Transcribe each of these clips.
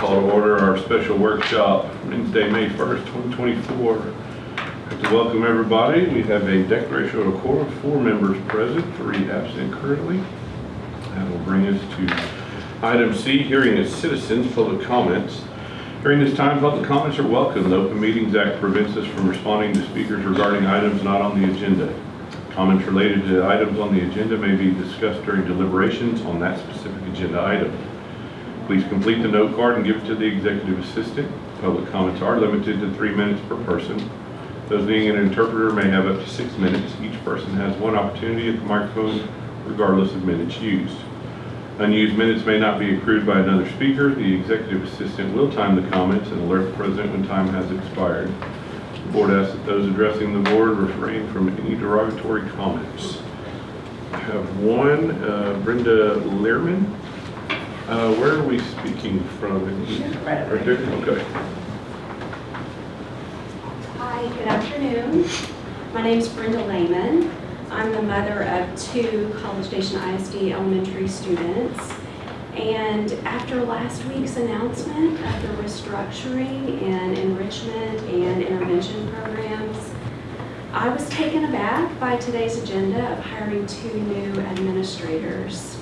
Call to order our special workshop Wednesday, May 1st, 2024. I'd like to welcome everybody. We have a declaration of a quorum, 4 members present, 3 absent currently. That will bring us to item C, hearing of citizens' public comments. During this time, public comments are welcome. The Open Meetings Act prevents us from responding to speakers regarding items not on the agenda. Comments related to items on the agenda may be discussed during deliberations on that specific agenda item. Please complete the note card and give it to the executive assistant. Public comments are limited to 3 minutes per person. Those needing an interpreter may have up to 6 minutes. Each person has 1 opportunity at the microphone, regardless of minutes used. Unused minutes may not be accrued by another speaker. The executive assistant will time the comments and alert the president when time has expired. The board asks that those addressing the board refrain from any derogatory comments. I have one, Brenda Lehrman. Where are we speaking from? Right there? Okay. Hi, good afternoon. My name is Brenda Lehman. I'm the mother of 2 College Station ISD elementary students. And after last week's announcement of the restructuring and enrichment and intervention programs, I was taken aback by today's agenda of hiring 2 new administrators.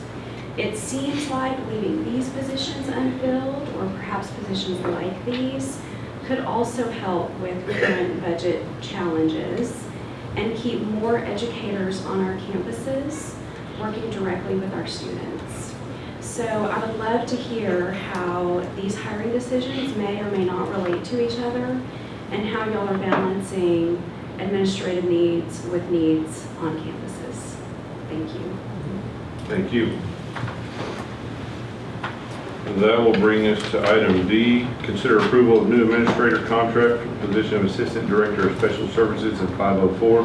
It seems like leaving these positions unfilled, or perhaps positions like these, could also help with current budget challenges and keep more educators on our campuses working directly with our students. So I would love to hear how these hiring decisions may or may not relate to each other and how y'all are balancing administrative needs with needs on campuses. Thank you. Thank you. That will bring us to item D, consider approval of new administrator contract for the position of Assistant Director of Special Services in 504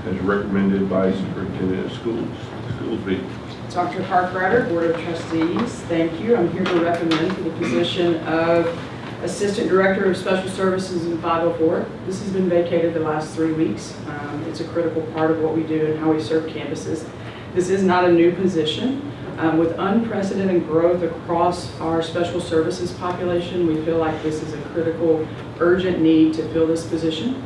as recommended by Superintendent of Schools. Schoolsby. Dr. Harkrider, Board of Trustees, thank you. I'm here to recommend for the position of Assistant Director of Special Services in 504. This has been vacated the last 3 weeks. It's a critical part of what we do and how we serve campuses. This is not a new position. With unprecedented growth across our special services population, we feel like this is a critical, urgent need to fill this position.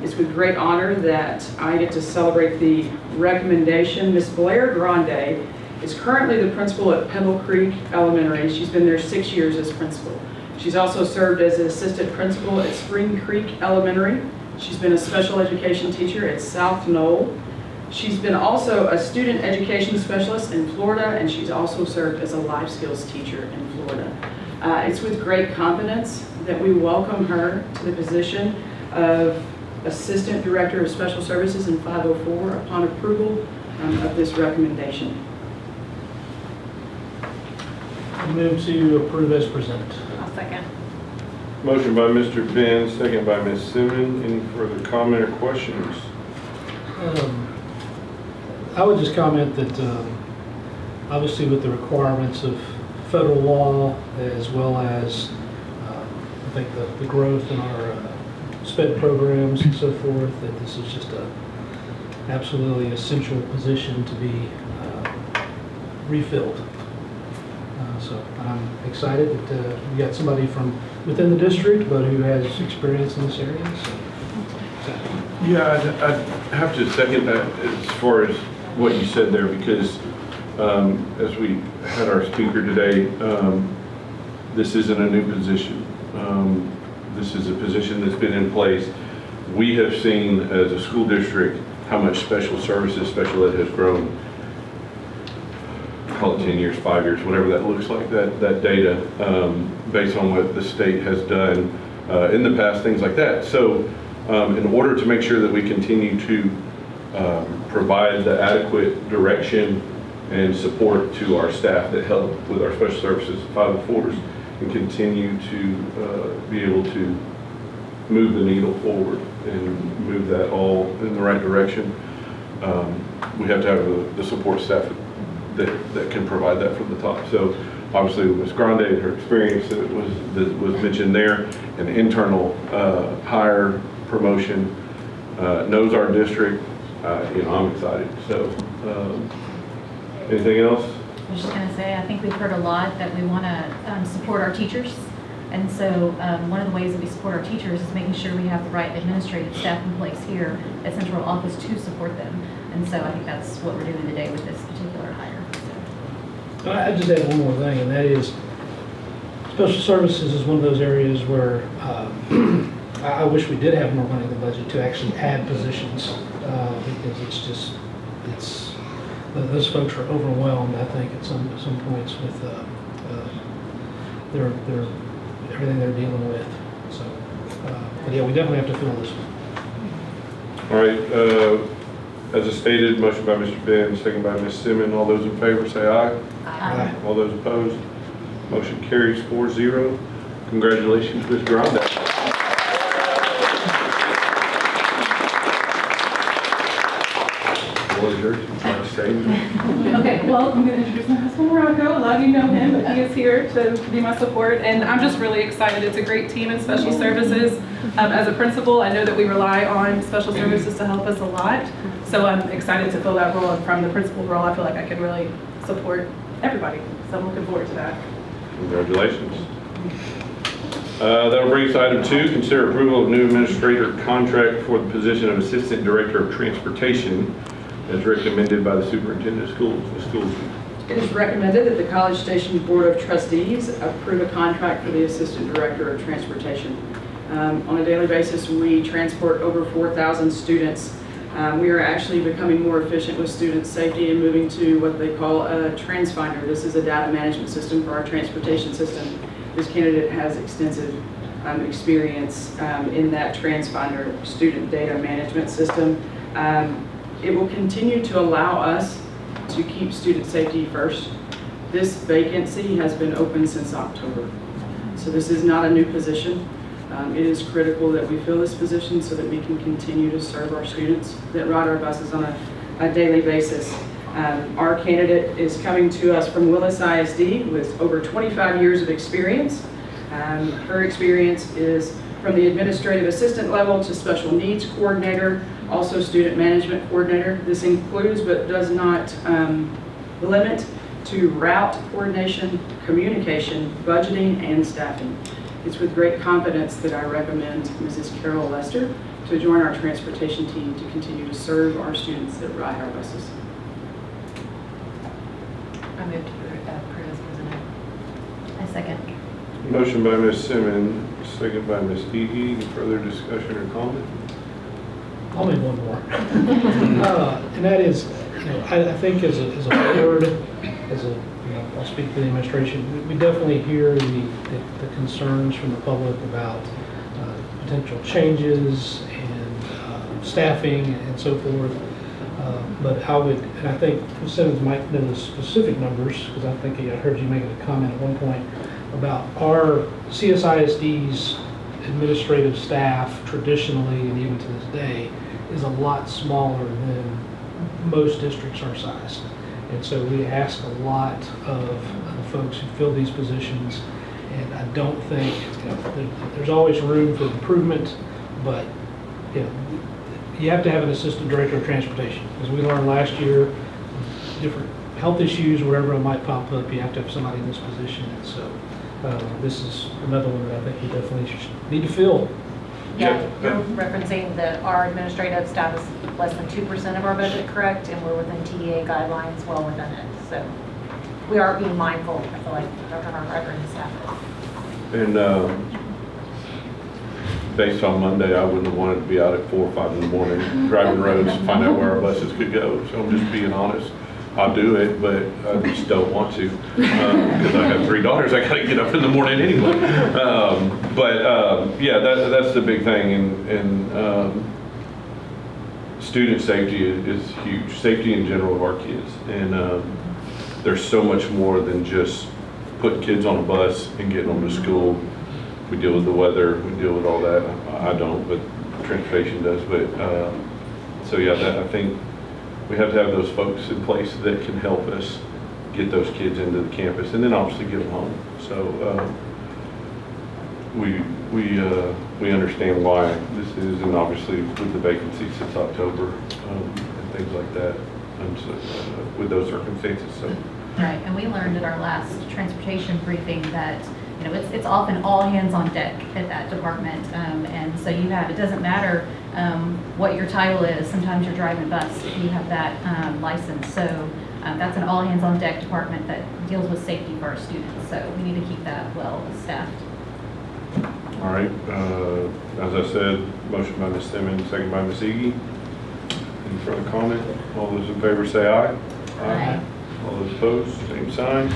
It's with great honor that I get to celebrate the recommendation. Ms. Blair Grande is currently the principal at Pebble Creek Elementary. She's been there 6 years as principal. She's also served as an assistant principal at Spring Creek Elementary. She's been a special education teacher at South Knoll. She's been also a student education specialist in Florida, and she's also served as a life skills teacher in Florida. It's with great confidence that we welcome her to the position of Assistant Director of Special Services in 504 upon approval of this recommendation. I move to approve as presented. I'll second. Motion by Mr. Ben, second by Ms. Simmons. Any further comment or questions? I would just comment that obviously with the requirements of federal law as well as I think the growth in our SPED programs and so forth, that this is just a absolutely essential position to be refilled. So I'm excited that we got somebody from within the district but who has experience in this area. So, Yeah, I'd have to second that as far as what you said there, because as we had our speaker today, this isn't a new position. This is a position that's been in place. We have seen as a school district how much special services, special ed has grown. Call it 10 years, 5 years, whatever that looks like, that data based on what the state has done in the past, things like that. So in order to make sure that we continue to provide the adequate direction and support to our staff that help with our special services 504s and continue to be able to move the needle forward and move that all in the right direction, we have to have the support staff that can provide that from the top. So obviously Ms. Grande and her experience that was mentioned there, an internal hire promotion, knows our district. I'm excited. So anything else? I was just going to say, I think we've heard a lot that we want to support our teachers. And so one of the ways that we support our teachers is making sure we have the right administrative staff in place here at central office to support them. And so I think that's what we're doing today with this particular hire. So. I just add one more thing, and that is special services is one of those areas where I wish we did have more money in the budget to actually add positions because those folks are overwhelmed, I think, at some points with their everything they're dealing with. So, but yeah, we definitely have to fill this one. All right, as stated, motion by Mr. Ben, second by Ms. Simmons. All those in favor say aye. Aye. All those opposed? Motion carries 4-0. Congratulations, Ms. Granda. What is yours? Okay, well, I'm going to introduce my husband, Morocco. A lot of you know him, but he is here to be my support, and I'm just really excited. It's a great team in special services. As a principal, I know that we rely on special services to help us a lot, so I'm excited to fill that role, and from the principal role, I feel like I can really support everybody, so I'm looking forward to that. Congratulations. That'll bring us to item 2, consider approval of new administrator contract for the position of Assistant Director of Transportation as recommended by the Superintendent of Schools. Ms. Schools. It is recommended that the College Station Board of Trustees approve a contract for the Assistant Director of Transportation. On a daily basis, we transport over 4,000 students. We are actually becoming more efficient with student safety and moving to what they call a TransFinder. This is a data management system for our transportation system. This candidate has extensive experience in that TransFinder student data management system. It will continue to allow us to keep student safety first. This vacancy has been open since October. So this is not a new position. It is critical that we fill this position so that we can continue to serve our students that ride our buses on a daily basis. Our candidate is coming to us from Willis ISD with over 25 years of experience. Her experience is from the administrative assistant level to special needs coordinator, also student management coordinator. This includes but does not limit to route coordination, communication, budgeting, and staffing. It's with great confidence that I recommend Mrs. Carol Lester to join our transportation team to continue to serve our students that ride our buses. I move to approve as presented. I second. Motion by Ms. Simmons, second by Ms. Eady. Any further discussion or comment? I'll make one more. And that is, I think as a board, I'll speak for the administration, we definitely hear the concerns from the public about potential changes and staffing and so forth. But and I think Ms. Simmons might know the specific numbers, because I think I heard you making a comment at one point about our CSISD's administrative staff traditionally, and even to this day, is a lot smaller than most districts our size. And so we ask a lot of the folks who fill these positions, and I don't think, there's always room for improvement, but you have to have an assistant director of transportation. As we learned last year, different health issues, wherever it might pop up, you have to have somebody in this position. And so this is another one that I think you definitely need to fill. Yeah, you're referencing that our administrative staff is less than 2% of our budget, correct? And we're within TEA guidelines, well within it. So we are being mindful, I feel like, of our record staff. And based on Monday, I wouldn't have wanted to be out at 4 or 5 in the morning driving roads to find out where our buses could go. So I'm just being honest. I'll do it, but I just don't want to because I have 3 daughters. I got to get up in the morning anyway. Yeah, that's the big thing. And student safety is huge. Safety in general of our kids. And there's so much more than just putting kids on a bus and getting them to school. We deal with the weather, we deal with all that. I don't, but transportation does. But so yeah, I think we have to have those folks in place that can help us get those kids into the campus, and then obviously get them home. So we understand why this is, and obviously with the vacancy since October and things like that, and so, with those circumstances. So Right, and we learned at our last transportation briefing that, you know, it's often all hands on deck at that department. And so you have, it doesn't matter what your title is, sometimes you're driving a bus if you have that license. So that's an all hands on deck department that deals with safety for our students. So we need to keep that well staffed. All right, as I said, motion by Ms. Simmons, second by Ms. Iggy. Any further comment? All those in favor say aye. Aye. All those opposed, same sign.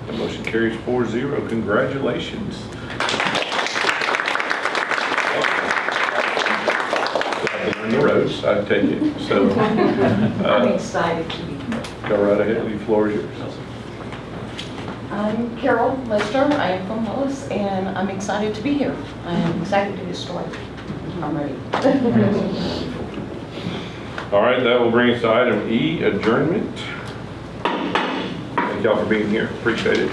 The motion carries 4-0. Congratulations. On the roads, I take it. So, I'm excited to be here. go right ahead. The floor is yours. I'm Carol Lister. I am from Willis, and I'm excited to be here. I'm excited to get started. I'm ready. All right, that will bring us to item E, adjournment. Thank y'all for being here. Appreciate it.